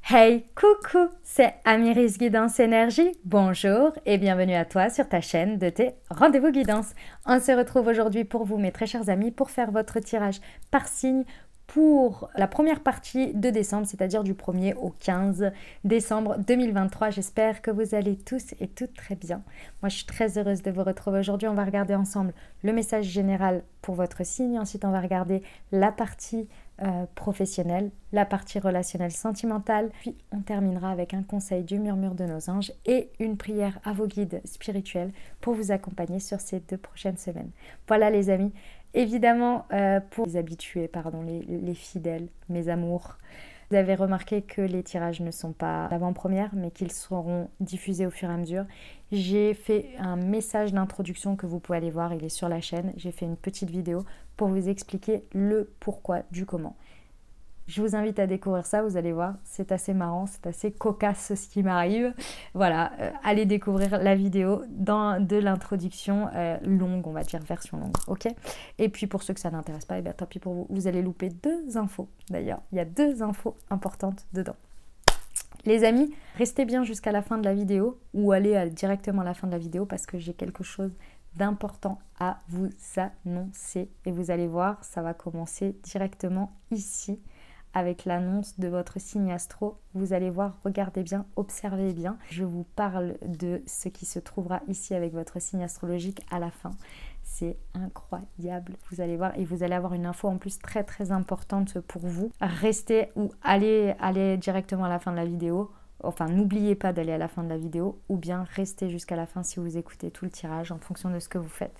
Hey, coucou, c'est Amiris Guidance Énergie. Bonjour et bienvenue à toi sur ta chaîne de tes rendez-vous guidance. On se retrouve aujourd'hui pour vous, mes très chers amis, pour faire votre tirage par signe pour la première partie de décembre, c'est-à-dire du 1er au 15 décembre 2023. J'espère que vous allez tous et toutes très bien. Moi, je suis très heureuse de vous retrouver aujourd'hui. On va regarder ensemble le message général pour votre signe. Ensuite, on va regarder la partie professionnelle, la partie relationnelle sentimentale. Puis, on terminera avec un conseil du murmure de nos anges et une prière à vos guides spirituels pour vous accompagner sur ces 2 prochaines semaines. Voilà les amis. Évidemment, pour les habitués, pardon, les fidèles, mes amours, vous avez remarqué que les tirages ne sont pas l'avant-première, mais qu'ils seront diffusés au fur et à mesure. J'ai fait un message d'introduction que vous pouvez aller voir, il est sur la chaîne. J'ai fait une petite vidéo pour vous expliquer le pourquoi du comment. Je vous invite à découvrir ça, vous allez voir, c'est assez marrant, c'est assez cocasse ce qui m'arrive. Voilà, allez découvrir la vidéo de l'introduction longue, on va dire version longue, ok? Et puis pour ceux que ça n'intéresse pas, et bien tant pis pour vous, vous allez louper 2 infos d'ailleurs. Il y a 2 infos importantes dedans. Les amis, restez bien jusqu'à la fin de la vidéo ou allez directement à la fin de la vidéo parce que j'ai quelque chose d'important à vous annoncer. Et vous allez voir, ça va commencer directement ici avec l'annonce de votre signe astro. Vous allez voir, regardez bien, observez bien. Je vous parle de ce qui se trouvera ici avec votre signe astrologique à la fin. C'est incroyable, vous allez voir, et vous allez avoir une info en plus très très importante pour vous. Restez ou allez directement à la fin de la vidéo. Enfin, n'oubliez pas d'aller à la fin de la vidéo ou bien restez jusqu'à la fin si vous écoutez tout le tirage en fonction de ce que vous faites.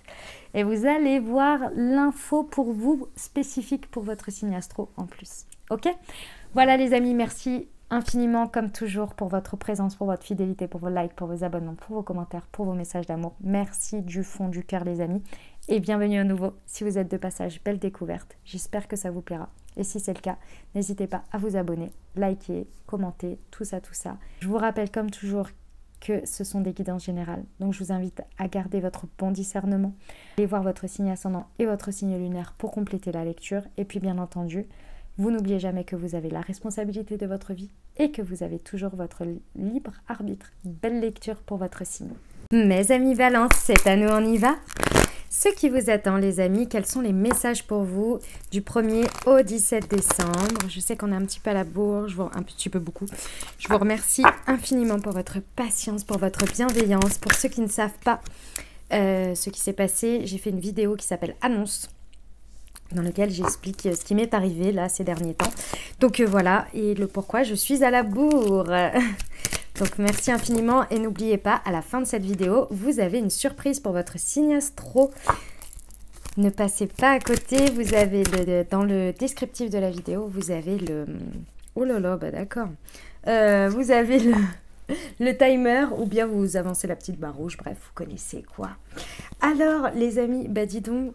Et vous allez voir l'info pour vous spécifique pour votre signe astro en plus. Ok? Voilà les amis, merci infiniment comme toujours pour votre présence, pour votre fidélité, pour vos likes, pour vos abonnements, pour vos commentaires, pour vos messages d'amour. Merci du fond du cœur les amis et bienvenue à nouveau. Si vous êtes de passage, belle découverte. J'espère que ça vous plaira. Et si c'est le cas, n'hésitez pas à vous abonner, liker, commenter, tout ça, tout ça. Je vous rappelle comme toujours que ce sont des guidances générales. Donc je vous invite à garder votre bon discernement. Allez voir votre signe ascendant et votre signe lunaire pour compléter la lecture. Et puis bien entendu, vous n'oubliez jamais que vous avez la responsabilité de votre vie et que vous avez toujours votre libre arbitre. Belle lecture pour votre signe. Mes amis Balance, c'est à nous, on y va? Ce qui vous attend les amis, quels sont les messages pour vous du 1er au 17 décembre? Je sais qu'on est un petit peu à la bourre, un petit peu beaucoup. Je vous remercie infiniment pour votre patience, pour votre bienveillance. Pour ceux qui ne savent pas ce qui s'est passé, j'ai fait une vidéo qui s'appelle Annonce, dans lequel j'explique ce qui m'est arrivé là ces derniers temps. Donc voilà, et le pourquoi je suis à la bourre. Donc merci infiniment et n'oubliez pas, à la fin de cette vidéo, vous avez une surprise pour votre signe astro. Ne passez pas à côté, vous avez dans le descriptif de la vidéo, vous avez le... Oh là là, bah d'accord. Vous avez le timer ou bien vous avancez la petite barre rouge, bref, vous connaissez quoi. Alors les amis, bah dis donc,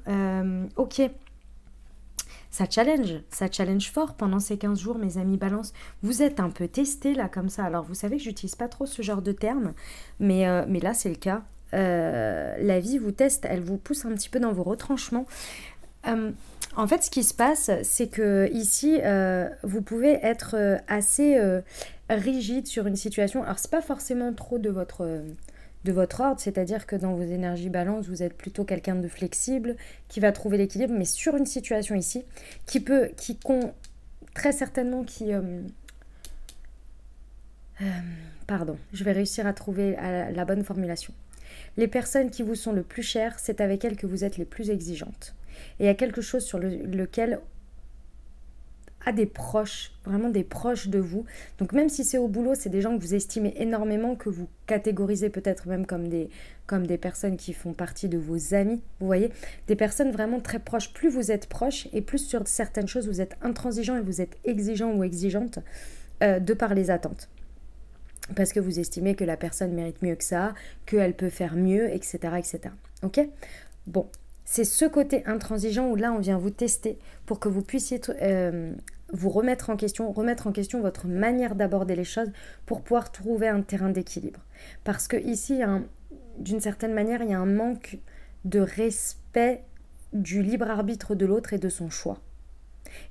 ok. Ça challenge fort pendant ces 15 jours, mes amis Balance. Vous êtes un peu testés là comme ça. Alors vous savez que j'utilise pas trop ce genre de termes, mais là c'est le cas. La vie vous teste, elle vous pousse un petit peu dans vos retranchements. En fait, ce qui se passe, c'est que ici, vous pouvez être assez rigide sur une situation. Alors c'est pas forcément trop de votre ordre, c'est-à-dire que dans vos énergies balance, vous êtes plutôt quelqu'un de flexible, qui va trouver l'équilibre, mais sur une situation ici, très certainement pardon, je vais réussir à trouver la bonne formulation. Les personnes qui vous sont le plus chères, c'est avec elles que vous êtes les plus exigeantes. Et il y a quelque chose sur lequel à des proches, vraiment des proches de vous. Donc même si c'est au boulot, c'est des gens que vous estimez énormément, que vous catégorisez peut-être même comme des personnes qui font partie de vos amis, vous voyez, des personnes vraiment très proches. Plus vous êtes proche et plus sur certaines choses vous êtes intransigeant et vous êtes exigeant ou exigeante de par les attentes. Parce que vous estimez que la personne mérite mieux que ça, qu'elle peut faire mieux, etc. etc. Ok? Bon. C'est ce côté intransigeant où là on vient vous tester pour que vous puissiez vous remettre en question votre manière d'aborder les choses pour pouvoir trouver un terrain d'équilibre. Parce que ici, d'une certaine manière, il y a un manque de respect du libre arbitre de l'autre et de son choix.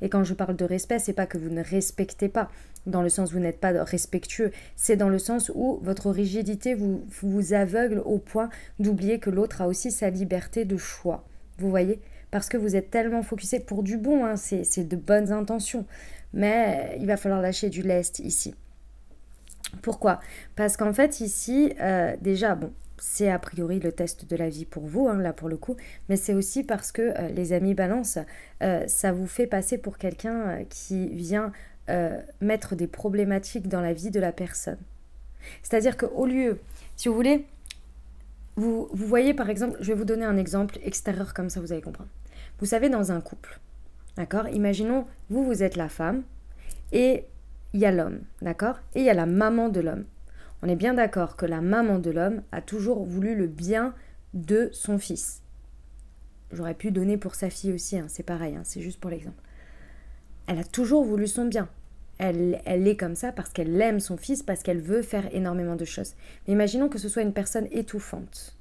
Et quand je parle de respect, c'est pas que vous ne respectez pas, dans le sens où vous n'êtes pas respectueux, c'est dans le sens où votre rigidité vous aveugle au point d'oublier que l'autre a aussi sa liberté de choix. Vous voyez? Parce que vous êtes tellement focusé pour du bon, hein, c'est de bonnes intentions. Mais il va falloir lâcher du lest ici. Pourquoi? Parce qu'en fait ici, déjà, bon, c'est a priori le test de la vie pour vous, hein, là pour le coup, mais c'est aussi parce que les amis balance, ça vous fait passer pour quelqu'un qui vient mettre des problématiques dans la vie de la personne. C'est-à-dire qu'au lieu, si vous voulez, vous voyez par exemple, je vais vous donner un exemple extérieur comme ça vous allez comprendre. Vous savez, dans un couple, d'accord? Imaginons, vous êtes la femme et il y a l'homme, d'accord? Et il y a la maman de l'homme. On est bien d'accord que la maman de l'homme a toujours voulu le bien de son fils. J'aurais pu donner pour sa fille aussi, hein, c'est pareil, hein, c'est juste pour l'exemple. Elle a toujours voulu son bien. Elle est comme ça parce qu'elle aime son fils, parce qu'elle veut faire énormément de choses. Mais imaginons que ce soit une personne étouffante,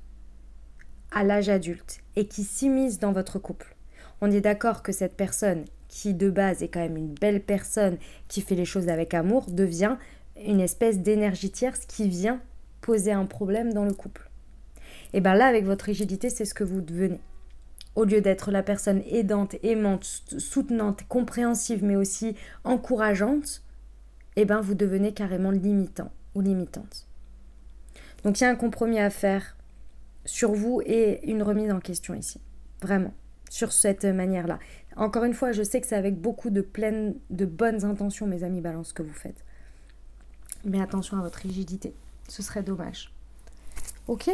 à l'âge adulte, et qui s'immisce dans votre couple. On est d'accord que cette personne, qui de base est quand même une belle personne, qui fait les choses avec amour, devient une espèce d'énergie tierce qui vient poser un problème dans le couple. Et bien là, avec votre rigidité, c'est ce que vous devenez. Au lieu d'être la personne aidante, aimante, soutenante, compréhensive, mais aussi encourageante, et ben vous devenez carrément limitant ou limitante. Donc il y a un compromis à faire sur vous et une remise en question ici. Vraiment, sur cette manière-là. Encore une fois, je sais que c'est avec beaucoup de bonnes intentions, mes amis balance, que vous faites. Mais attention à votre rigidité, ce serait dommage. Ok?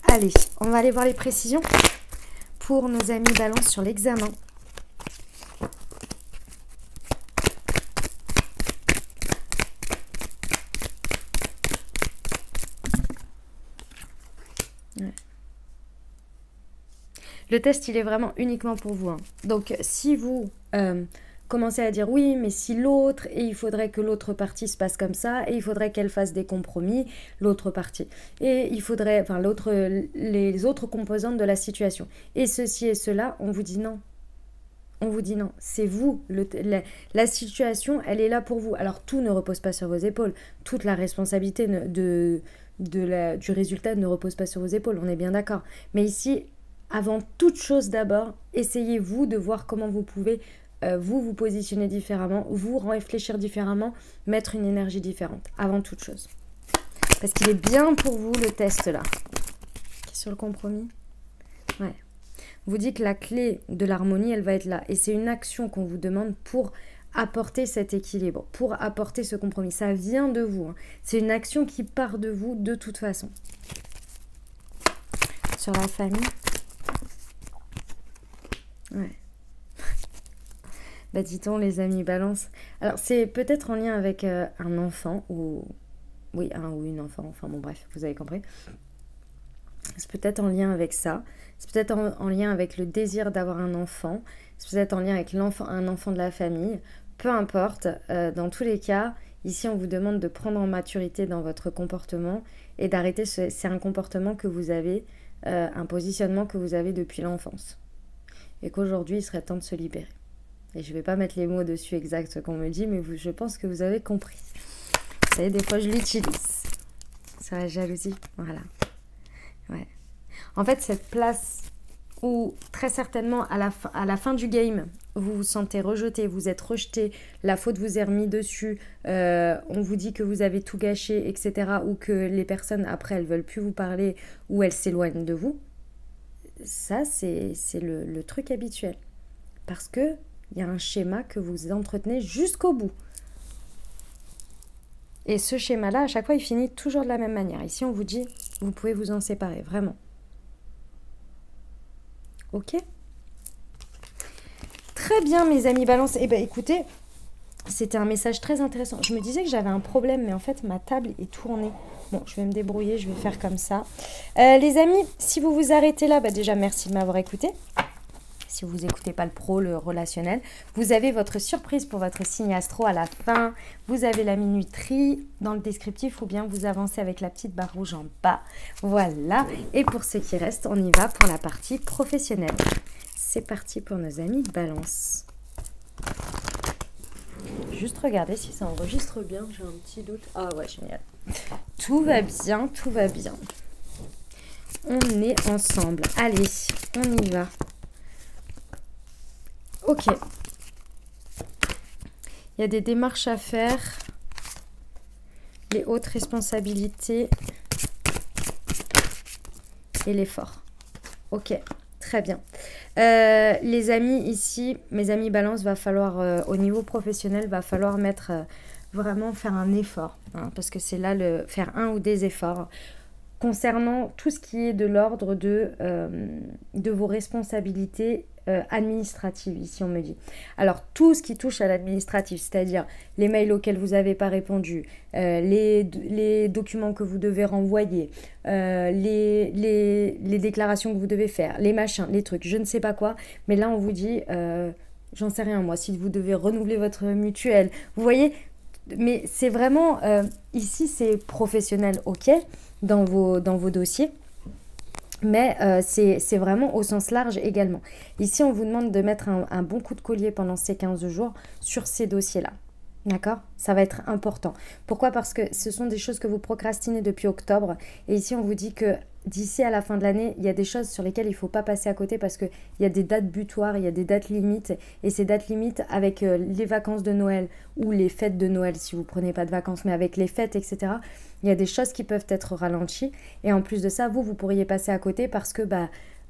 Allez, on va aller voir les précisions pour nos amis balance sur l'examen. Ouais. Le test, il est vraiment uniquement pour vous, hein. Donc, si vous commencez à dire oui, mais si l'autre, et il faudrait que l'autre partie se passe comme ça, et il faudrait qu'elle fasse des compromis, l'autre partie. Et il faudrait, enfin, les autres composantes de la situation. Et ceci et cela, on vous dit non. On vous dit non. C'est vous. La situation, elle est là pour vous. Alors, tout ne repose pas sur vos épaules. Toute la responsabilité du résultat ne repose pas sur vos épaules. On est bien d'accord. Mais ici, avant toute chose d'abord, essayez-vous de voir comment vous pouvez vous positionner différemment, vous réfléchir différemment, mettre une énergie différente, avant toute chose. Parce qu'il est bien pour vous, le test là. Sur le compromis. Ouais. Vous dit que la clé de l'harmonie, elle va être là. Et c'est une action qu'on vous demande pour apporter cet équilibre, pour apporter ce compromis. Ça vient de vous, hein. C'est une action qui part de vous de toute façon. Sur la famille. Ouais. Bah dit-on, les amis balance. Alors c'est peut-être en lien avec un enfant ou... Oui, un ou une enfant, enfin bon bref, vous avez compris. C'est peut-être en lien avec ça. C'est peut-être en lien avec le désir d'avoir un enfant. C'est peut-être en lien avec un enfant de la famille. Peu importe, dans tous les cas, ici on vous demande de prendre en maturité dans votre comportement et d'arrêter, c'est un comportement que vous avez, un positionnement que vous avez depuis l'enfance. Et qu'aujourd'hui il serait temps de se libérer. Et je ne vais pas mettre les mots dessus exacts qu'on me dit, mais je pense que vous avez compris. Vous savez, des fois je l'utilise. Sur la jalousie, voilà. Ouais. En fait, cette place où très certainement à la fin du game, vous vous sentez rejeté, vous êtes rejeté, la faute vous est remise dessus, on vous dit que vous avez tout gâché, etc. Ou que les personnes après elles veulent plus vous parler ou elles s'éloignent de vous. Ça, c'est le truc habituel. Parce que il y a un schéma que vous entretenez jusqu'au bout. Et ce schéma-là, à chaque fois, il finit toujours de la même manière. Ici, on vous dit, vous pouvez vous en séparer, vraiment. Ok? Très bien, mes amis balance. Eh bien, écoutez, c'était un message très intéressant. Je me disais que j'avais un problème, mais en fait, ma table est tournée. Bon, je vais me débrouiller, je vais faire comme ça. Les amis, si vous vous arrêtez là, bah déjà, merci de m'avoir écouté. Si vous n'écoutez pas le pro, le relationnel, vous avez votre surprise pour votre signe astro à la fin. Vous avez la minuterie dans le descriptif ou bien vous avancez avec la petite barre rouge en bas. Voilà. Et pour ce qui reste, on y va pour la partie professionnelle. C'est parti pour nos amis balance. Juste regarder si ça enregistre bien, j'ai un petit doute. Ah ouais, génial. Tout va bien, tout va bien. On est ensemble. Allez, on y va. Ok. Il y a des démarches à faire. Les hautes responsabilités. Et l'effort. Ok, très bien. Les amis ici, mes amis balance, va falloir, au niveau professionnel, va falloir mettre, vraiment faire un effort. Hein, parce que c'est là faire un ou des efforts. Concernant tout ce qui est de l'ordre de vos responsabilités administratives, ici on me dit. Alors tout ce qui touche à l'administratif, c'est-à-dire les mails auxquels vous n'avez pas répondu, les documents que vous devez renvoyer, les déclarations que vous devez faire, les machins, les trucs, je ne sais pas quoi, mais là on vous dit, j'en sais rien moi, si vous devez renouveler votre mutuelle, vous voyez, mais c'est vraiment, ici c'est professionnel, ok, dans vos dossiers, mais c'est vraiment au sens large également. Ici, on vous demande de mettre un bon coup de collier pendant ces 15 jours sur ces dossiers-là. D'accord? Ça va être important. Pourquoi? Parce que ce sont des choses que vous procrastinez depuis octobre. Et ici, on vous dit que d'ici à la fin de l'année, il y a des choses sur lesquelles il ne faut pas passer à côté parce qu'il y a des dates butoirs, il y a des dates limites. Et ces dates limites, avec les vacances de Noël ou les fêtes de Noël, si vous ne prenez pas de vacances, mais avec les fêtes, etc., il y a des choses qui peuvent être ralenties. Et en plus de ça, vous pourriez passer à côté parce que...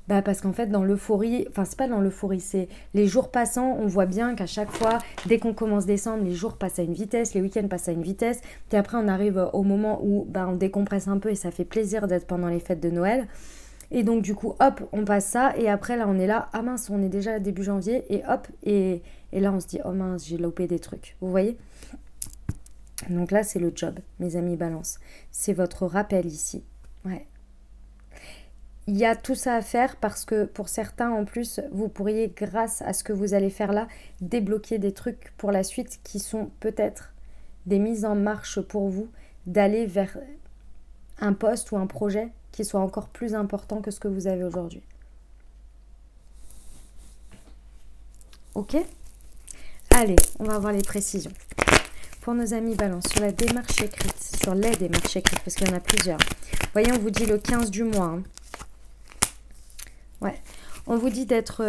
parce qu'en fait, dans l'euphorie, enfin, c'est pas dans l'euphorie, c'est les jours passants, on voit bien qu'à chaque fois, dès qu'on commence décembre, les jours passent à une vitesse, les week-ends passent à une vitesse, puis après, on arrive au moment où on décompresse un peu et ça fait plaisir d'être pendant les fêtes de Noël. Et donc, du coup, hop, on passe ça, et après, là, on est là, ah mince, on est déjà début janvier, et hop, et là, on se dit, oh mince, j'ai loupé des trucs, vous voyez? Donc là, c'est le job, mes amis balance. C'est votre rappel ici, ouais. Il y a tout ça à faire parce que pour certains, en plus, vous pourriez, grâce à ce que vous allez faire là, débloquer des trucs pour la suite qui sont peut-être des mises en marche pour vous d'aller vers un poste ou un projet qui soit encore plus important que ce que vous avez aujourd'hui. Ok? Allez, on va voir les précisions. Pour nos amis balance, sur la démarche écrite, sur les démarches écrites, parce qu'il y en a plusieurs. Vous voyez, on vous dit le 15 du mois, hein. Ouais, on vous dit d'être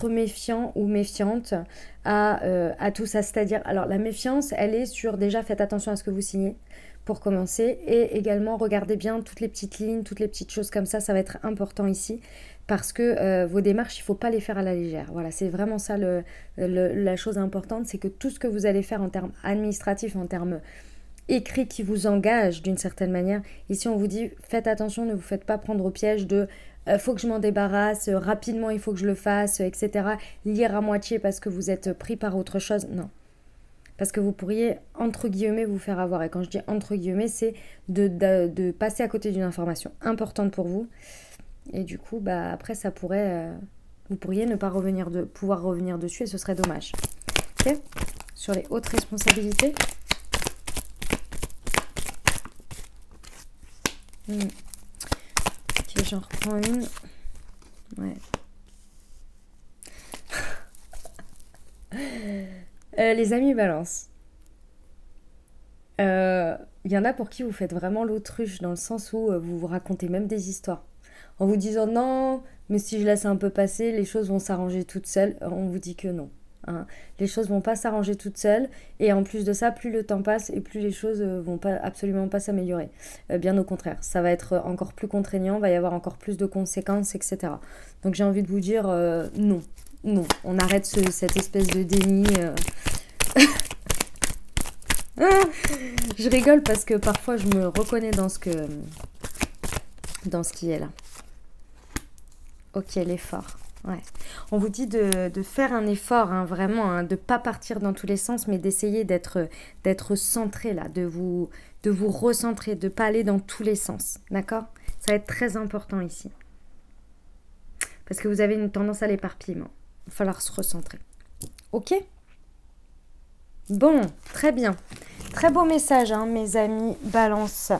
méfiant ou méfiante à tout ça. C'est-à-dire, alors la méfiance, elle est sur déjà faites attention à ce que vous signez pour commencer et également regardez bien toutes les petites lignes, toutes les petites choses comme ça va être important ici parce que vos démarches, il ne faut pas les faire à la légère. Voilà, c'est vraiment ça la chose importante, c'est que tout ce que vous allez faire en termes administratifs, en termes écrit qui vous engage d'une certaine manière. Ici, on vous dit, faites attention, ne vous faites pas prendre au piège de faut que je m'en débarrasse, rapidement il faut que je le fasse, etc. Lire à moitié parce que vous êtes pris par autre chose. Non. Parce que vous pourriez, entre guillemets, vous faire avoir. Et quand je dis entre guillemets, c'est de passer à côté d'une information importante pour vous. Et du coup, après, ça pourrait... vous pourriez ne pas pouvoir revenir dessus et ce serait dommage. Ok ? Sur les hautes responsabilités. Ok, j'en reprends une. Ouais. Les amis balance. Il y en a pour qui vous faites vraiment l'autruche dans le sens où vous vous racontez même des histoires. En vous disant non, mais si je laisse un peu passer, les choses vont s'arranger toutes seules. On vous dit que non. Hein. Les choses vont pas s'arranger toutes seules et en plus de ça, plus le temps passe et plus les choses vont absolument pas s'améliorer. Bien au contraire, ça va être encore plus contraignant, va y avoir encore plus de conséquences, etc. Donc j'ai envie de vous dire non, on arrête cette espèce de déni. Je rigole parce que parfois je me reconnais dans ce qui est là. Ok, l'effort. Ouais. On vous dit de faire un effort, hein, vraiment, hein, de ne pas partir dans tous les sens, mais d'essayer d'être centré là, de vous recentrer, de ne pas aller dans tous les sens. D'accord? Ça va être très important ici. Parce que vous avez une tendance à l'éparpillement. Il va falloir se recentrer. Ok? Bon, très bien. Très beau message, hein, mes amis Balance.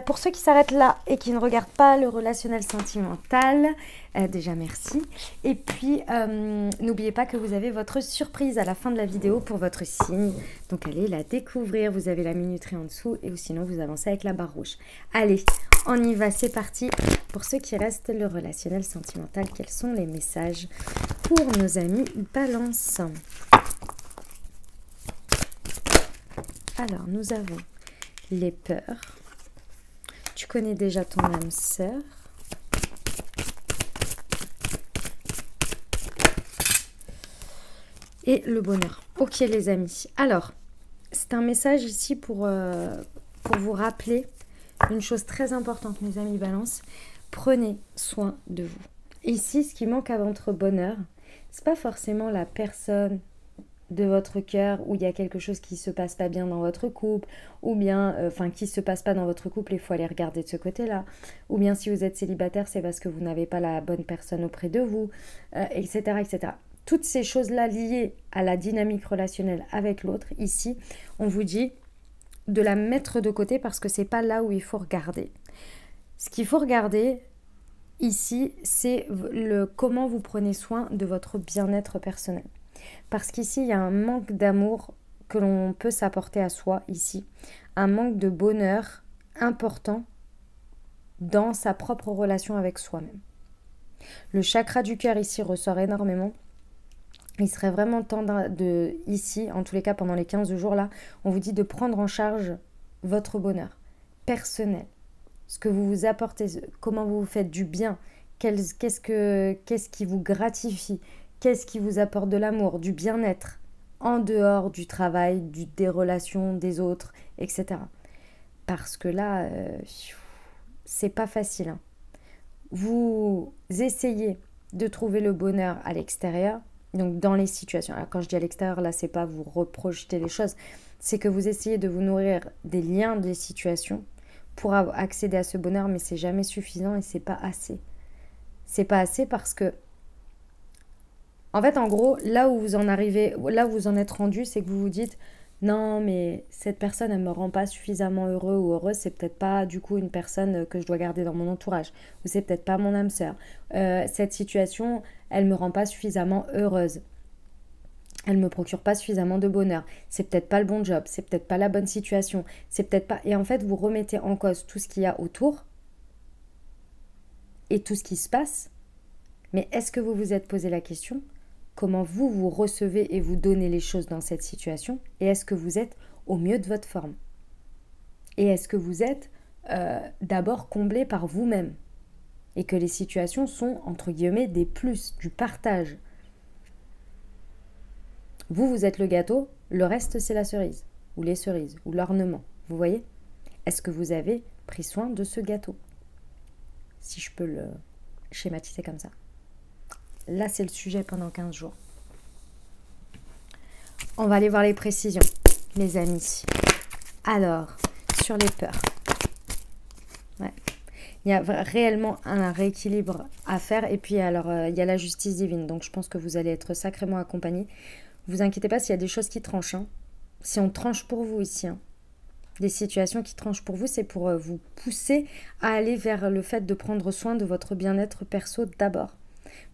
Pour ceux qui s'arrêtent là et qui ne regardent pas le relationnel sentimental, déjà merci. Et puis, n'oubliez pas que vous avez votre surprise à la fin de la vidéo pour votre signe. Donc, allez la découvrir. Vous avez la minuterie en dessous et ou sinon, vous avancez avec la barre rouge. Allez, on y va, c'est parti. Pour ceux qui restent, le relationnel sentimental, quels sont les messages pour nos amis Balance? Alors, nous avons les peurs. Tu connais déjà ton âme sœur. Et le bonheur. Ok les amis. Alors, c'est un message ici pour vous rappeler une chose très importante, mes amis Balance. Prenez soin de vous. Ici, ce qui manque à votre bonheur, c'est pas forcément la personne de votre cœur où il y a quelque chose qui se passe pas bien dans votre couple, ou bien, qui se passe pas dans votre couple, il faut aller regarder de ce côté-là, ou bien si vous êtes célibataire, c'est parce que vous n'avez pas la bonne personne auprès de vous, etc., etc. Toutes ces choses-là liées à la dynamique relationnelle avec l'autre, ici, on vous dit de la mettre de côté parce que c'est pas là où il faut regarder. Ce qu'il faut regarder ici, c'est comment vous prenez soin de votre bien-être personnel. Parce qu'ici, il y a un manque d'amour que l'on peut s'apporter à soi ici. Un manque de bonheur important dans sa propre relation avec soi-même. Le chakra du cœur ici ressort énormément. Il serait vraiment temps ici, en tous les cas pendant les 15 jours là, on vous dit de prendre en charge votre bonheur personnel. Ce que vous vous apportez, comment vous vous faites du bien, qu'est-ce qui vous gratifie. Qu'est-ce qui vous apporte de l'amour, du bien-être, en dehors du travail, des relations, des autres, etc. Parce que là, c'est pas facile. Hein. Vous essayez de trouver le bonheur à l'extérieur, donc dans les situations. Alors quand je dis à l'extérieur, là, c'est pas vous reprojeter les choses, c'est que vous essayez de vous nourrir des liens des situations pour accéder à ce bonheur, mais c'est jamais suffisant et c'est pas assez. C'est pas assez parce que en fait, en gros, là où vous en arrivez, là où vous en êtes rendu, c'est que vous vous dites non, mais cette personne, elle me rend pas suffisamment heureux ou heureuse, c'est peut-être pas du coup une personne que je dois garder dans mon entourage, ou c'est peut-être pas mon âme sœur. Cette situation, elle me rend pas suffisamment heureuse. Elle me procure pas suffisamment de bonheur. C'est peut-être pas le bon job, c'est peut-être pas la bonne situation, c'est peut-être pas. Et en fait, vous remettez en cause tout ce qu'il y a autour et tout ce qui se passe. Mais est-ce que vous vous êtes posé la question ? Comment vous recevez et vous donnez les choses dans cette situation? Et est-ce que vous êtes au mieux de votre forme? Et est-ce que vous êtes d'abord comblé par vous-même? Et que les situations sont, entre guillemets, des plus, du partage. Vous êtes le gâteau, le reste c'est la cerise, ou les cerises, ou l'ornement. Vous voyez? Est-ce que vous avez pris soin de ce gâteau? Si je peux le schématiser comme ça. Là, c'est le sujet pendant 15 jours. On va aller voir les précisions, les amis. Alors, sur les peurs. Ouais. Il y a réellement un rééquilibre à faire. Et puis, alors, il y a la justice divine. Donc, je pense que vous allez être sacrément accompagnés. Vous inquiétez pas s'il y a des choses qui tranchent. Hein. Si on tranche pour vous ici, hein. Des situations qui tranchent pour vous, c'est pour vous pousser à aller vers le fait de prendre soin de votre bien-être perso d'abord.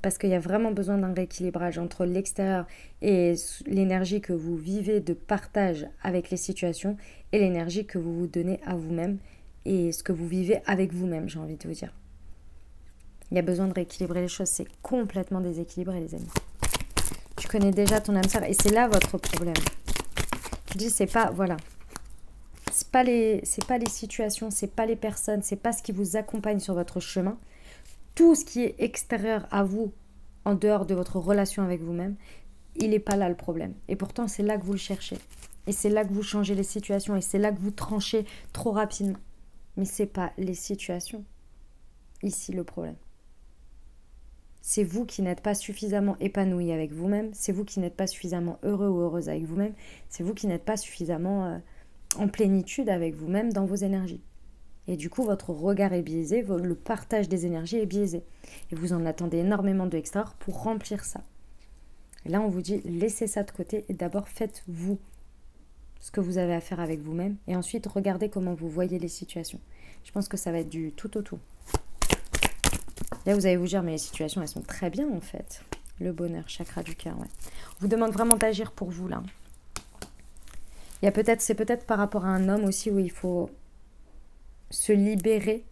Parce qu'il y a vraiment besoin d'un rééquilibrage entre l'extérieur et l'énergie que vous vivez de partage avec les situations et l'énergie que vous vous donnez à vous-même et ce que vous vivez avec vous-même, j'ai envie de vous dire. Il y a besoin de rééquilibrer les choses, c'est complètement déséquilibré les amis. Tu connais déjà ton âme sœur et c'est là votre problème. Je dis c'est pas, voilà. C'est pas les situations, c'est pas les personnes, c'est pas ce qui vous accompagne sur votre chemin. Tout ce qui est extérieur à vous, en dehors de votre relation avec vous-même, il n'est pas là le problème. Et pourtant, c'est là que vous le cherchez. Et c'est là que vous changez les situations. Et c'est là que vous tranchez trop rapidement. Mais ce n'est pas les situations. Ici, le problème. C'est vous qui n'êtes pas suffisamment épanoui avec vous-même. C'est vous qui n'êtes pas suffisamment heureux ou heureuse avec vous-même. C'est vous qui n'êtes pas suffisamment en plénitude avec vous-même dans vos énergies. Et du coup, votre regard est biaisé, le partage des énergies est biaisé. Et vous en attendez énormément de l'extérieur pour remplir ça. Et là, on vous dit, laissez ça de côté et d'abord faites-vous. ce que vous avez à faire avec vous-même et ensuite regardez comment vous voyez les situations. Je pense que ça va être du tout au tout. Là, vous allez vous dire, mais les situations, elles sont très bien en fait. Le bonheur, chakra du cœur, ouais. On vous demande vraiment d'agir pour vous là. C'est peut-être par rapport à un homme aussi où il faut se libérer,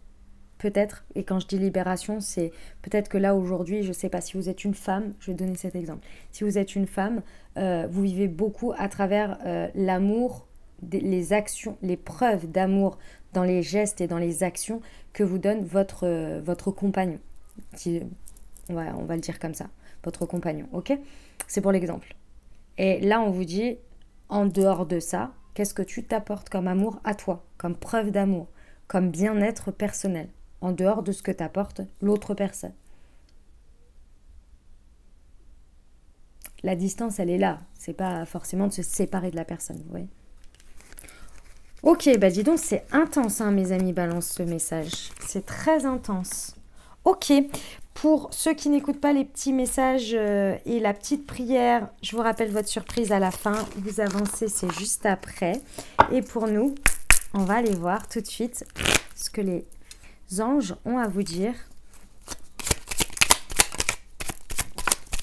peut-être. Et quand je dis libération, c'est peut-être que là aujourd'hui, je ne sais pas, si vous êtes une femme, je vais donner cet exemple. Si vous êtes une femme, vous vivez beaucoup à travers l'amour, les actions, les preuves d'amour dans les gestes et dans les actions que vous donne votre compagnon. On va le dire comme ça, votre compagnon, ok? C'est pour l'exemple. Et là, on vous dit, en dehors de ça, qu'est-ce que tu t'apportes comme amour à toi, comme preuve d'amour, comme bien-être personnel, en dehors de ce que t'apporte l'autre personne. La distance, elle est là. C'est pas forcément de se séparer de la personne, vous voyez. Ok, bah dis donc, c'est intense, hein, mes amis, balance ce message. C'est très intense. Ok, pour ceux qui n'écoutent pas les petits messages et la petite prière, je vous rappelle votre surprise à la fin. Vous avancez, c'est juste après. Et pour nous, on va aller voir tout de suite ce que les anges ont à vous dire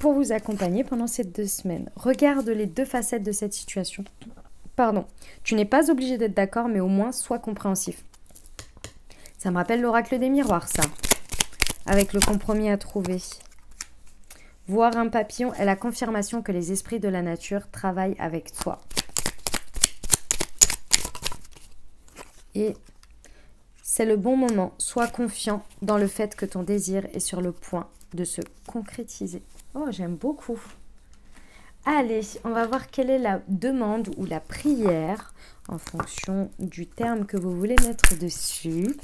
pour vous accompagner pendant ces 2 semaines. Regarde les 2 facettes de cette situation. Pardon, tu n'es pas obligé d'être d'accord, mais au moins sois compréhensif. Ça me rappelle l'oracle des miroirs, ça. Avec le compromis à trouver. Voir un papillon est la confirmation que les esprits de la nature travaillent avec toi. Et c'est le bon moment. Sois confiant dans le fait que ton désir est sur le point de se concrétiser. Oh, j'aime beaucoup. Allez, on va voir quelle est la demande ou la prière, en fonction du terme que vous voulez mettre dessus,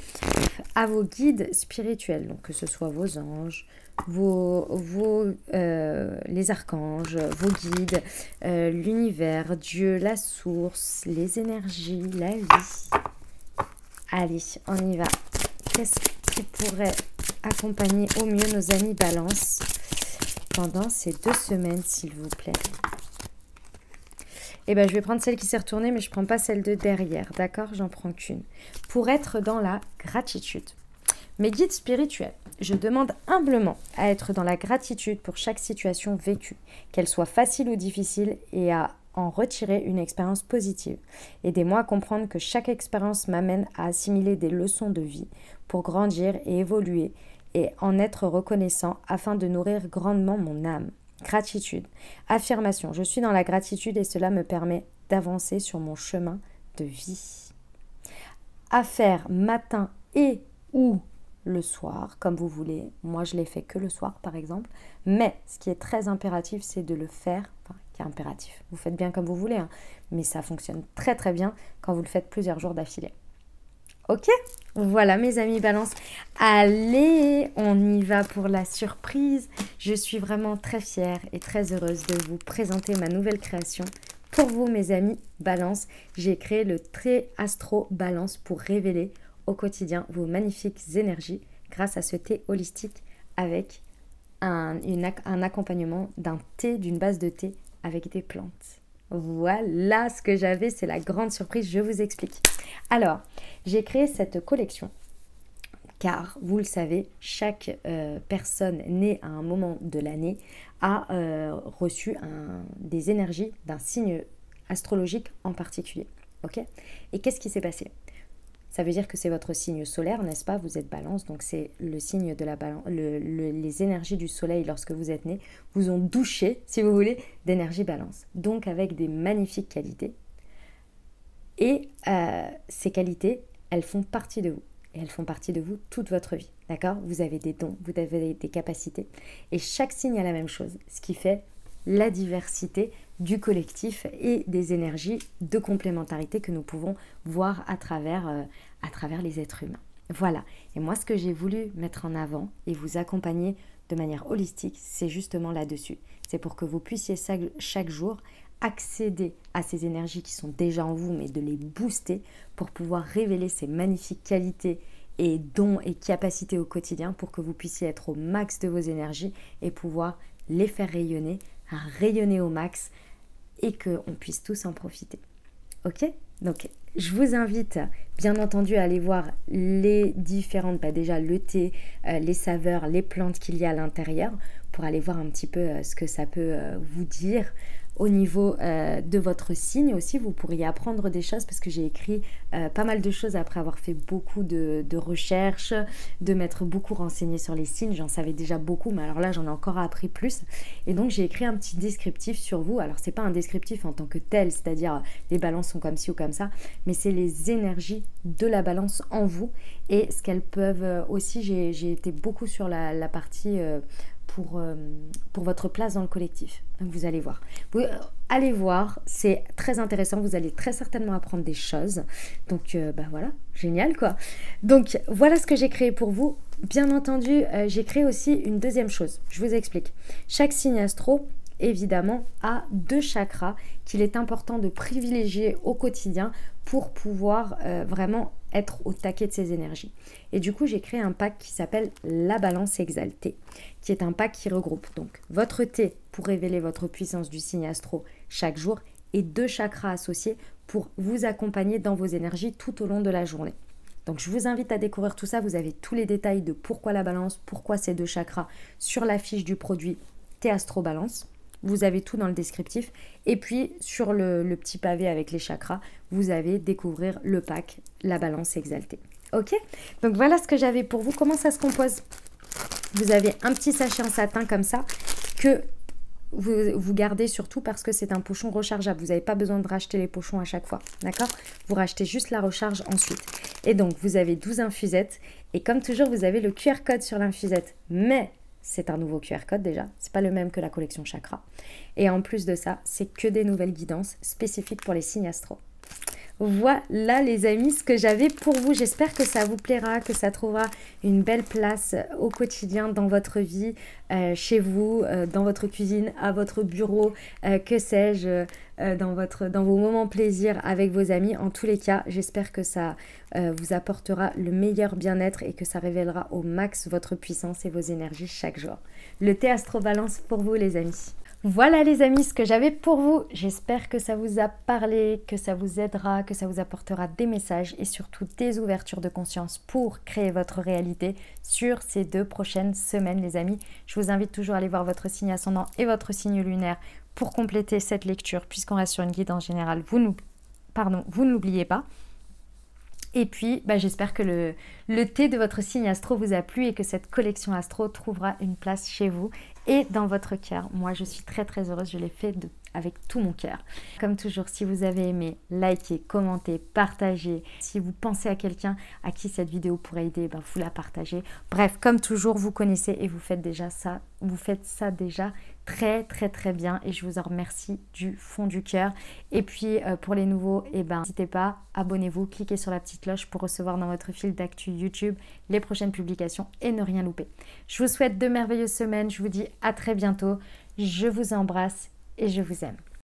à vos guides spirituels. Donc que ce soit vos anges, les archanges, vos guides, l'univers, Dieu, la source, les énergies, la vie. Allez, on y va. Qu'est-ce qui pourrait accompagner au mieux nos amis Balance pendant ces 2 semaines, s'il vous plaît? Eh bien, je vais prendre celle qui s'est retournée, mais je ne prends pas celle de derrière, d'accord? J'en prends qu'une. Pour être dans la gratitude. Mes guides spirituels, je demande humblement à être dans la gratitude pour chaque situation vécue, qu'elle soit facile ou difficile, et à en retirer une expérience positive. Aidez-moi à comprendre que chaque expérience m'amène à assimiler des leçons de vie pour grandir et évoluer et en être reconnaissant afin de nourrir grandement mon âme. Gratitude. Affirmation. Je suis dans la gratitude et cela me permet d'avancer sur mon chemin de vie. À faire matin et ou le soir, comme vous voulez. Moi, je l'ai fait que le soir, par exemple. Mais ce qui est très impératif, c'est de le faire. Enfin, qui est impératif. Vous faites bien comme vous voulez, hein, mais ça fonctionne très très bien quand vous le faites plusieurs jours d'affilée. Ok? Voilà mes amis Balance. Allez, on y va pour la surprise. Je suis vraiment très fière et très heureuse de vous présenter ma nouvelle création. Pour vous mes amis Balance, j'ai créé le Thé Astro Balance pour révéler au quotidien vos magnifiques énergies grâce à ce thé holistique avec un accompagnement d'un thé, d'une base de thé avec des plantes. Voilà ce que j'avais, c'est la grande surprise, je vous explique. Alors, j'ai créé cette collection car, vous le savez, chaque personne née à un moment de l'année a reçu des énergies d'un signe astrologique en particulier. Ok? Et qu'est-ce qui s'est passé? Ça veut dire que c'est votre signe solaire, n'est-ce pas? Vous êtes Balance, donc c'est le signe de la Balance. Les énergies du soleil, lorsque vous êtes né, vous ont douché, si vous voulez, d'énergie Balance. Donc avec des magnifiques qualités. Et ces qualités, elles font partie de vous. Et elles font partie de vous toute votre vie. D'accord? Vous avez des dons, vous avez des capacités. Et chaque signe a la même chose. Ce qui fait la diversité du collectif et des énergies de complémentarité que nous pouvons voir à travers les êtres humains. Voilà. Et moi, ce que j'ai voulu mettre en avant et vous accompagner de manière holistique, c'est justement là-dessus. C'est pour que vous puissiez chaque jour accéder à ces énergies qui sont déjà en vous, mais de les booster pour pouvoir révéler ces magnifiques qualités et dons et capacités au quotidien pour que vous puissiez être au max de vos énergies et pouvoir les faire rayonner au max et qu'on puisse tous en profiter. Ok? Donc, je vous invite bien entendu à aller voir les différentes, déjà le thé, les saveurs, les plantes qu'il y a à l'intérieur pour aller voir un petit peu ce que ça peut vous dire. Au niveau de votre signe aussi, vous pourriez apprendre des choses parce que j'ai écrit pas mal de choses après avoir fait beaucoup de recherches, de m'être beaucoup renseignée sur les signes. J'en savais déjà beaucoup, mais alors là, j'en ai encore appris plus. Et donc, j'ai écrit un petit descriptif sur vous. Alors, c'est pas un descriptif en tant que tel, c'est-à-dire les balances sont comme ci ou comme ça, mais c'est les énergies de la balance en vous et ce qu'elles peuvent aussi. J'ai été beaucoup sur la partie pour votre place dans le collectif. Donc vous allez voir. Vous allez voir, c'est très intéressant. Vous allez très certainement apprendre des choses. Donc voilà, génial quoi. Donc voilà ce que j'ai créé pour vous. Bien entendu, j'ai créé aussi une deuxième chose. Je vous explique. Chaque signe astro, évidemment, a 2 chakras qu'il est important de privilégier au quotidien pour pouvoir vraiment être au taquet de ses énergies. Et du coup, j'ai créé un pack qui s'appelle la balance exaltée, qui est un pack qui regroupe donc votre thé pour révéler votre puissance du signe astro chaque jour et 2 chakras associés pour vous accompagner dans vos énergies tout au long de la journée. Donc je vous invite à découvrir tout ça. Vous avez tous les détails de pourquoi la balance, pourquoi ces 2 chakras sur la fiche du produit Thé Astro Balance. Vous avez tout dans le descriptif. Et puis, sur le petit pavé avec les chakras, vous avez découvrir le pack, la balance exaltée. Ok? Donc, voilà ce que j'avais pour vous. Comment ça se compose? Vous avez un petit sachet en satin comme ça que vous gardez surtout parce que c'est un pochon rechargeable. Vous n'avez pas besoin de racheter les pochons à chaque fois. D'accord? Vous rachetez juste la recharge ensuite. Et donc, vous avez 12 infusettes. Et comme toujours, vous avez le QR code sur l'infusette. Mais c'est un nouveau QR code déjà, c'est pas le même que la collection Chakra. Et en plus de ça, c'est que des nouvelles guidances spécifiques pour les signes astro. Voilà les amis, ce que j'avais pour vous. J'espère que ça vous plaira, que ça trouvera une belle place au quotidien dans votre vie, chez vous, dans votre cuisine, à votre bureau, que sais-je, dans vos moments plaisir avec vos amis. En tous les cas, j'espère que ça vous apportera le meilleur bien-être et que ça révélera au max votre puissance et vos énergies chaque jour. Le thé Astro Balance pour vous les amis. Voilà les amis, ce que j'avais pour vous. J'espère que ça vous a parlé, que ça vous aidera, que ça vous apportera des messages et surtout des ouvertures de conscience pour créer votre réalité sur ces 2 prochaines semaines les amis. Je vous invite toujours à aller voir votre signe ascendant et votre signe lunaire pour compléter cette lecture puisqu'on reste sur une guidance générale. Vous ne l'oubliez pas. Et puis, j'espère que le thé de votre signe astro vous a plu et que cette collection astro trouvera une place chez vous et dans votre cœur. Moi, je suis très très heureuse, je l'ai fait avec tout mon cœur. Comme toujours, si vous avez aimé, likez, commentez, partagez. Si vous pensez à quelqu'un à qui cette vidéo pourrait aider, vous la partagez. Bref, comme toujours, vous connaissez et vous faites ça déjà très très très bien et je vous en remercie du fond du cœur. Et puis pour les nouveaux, n'hésitez pas, abonnez-vous, cliquez sur la petite cloche pour recevoir dans votre fil d'actu YouTube les prochaines publications et ne rien louper. Je vous souhaite de merveilleuses semaines, je vous dis à très bientôt, je vous embrasse et je vous aime.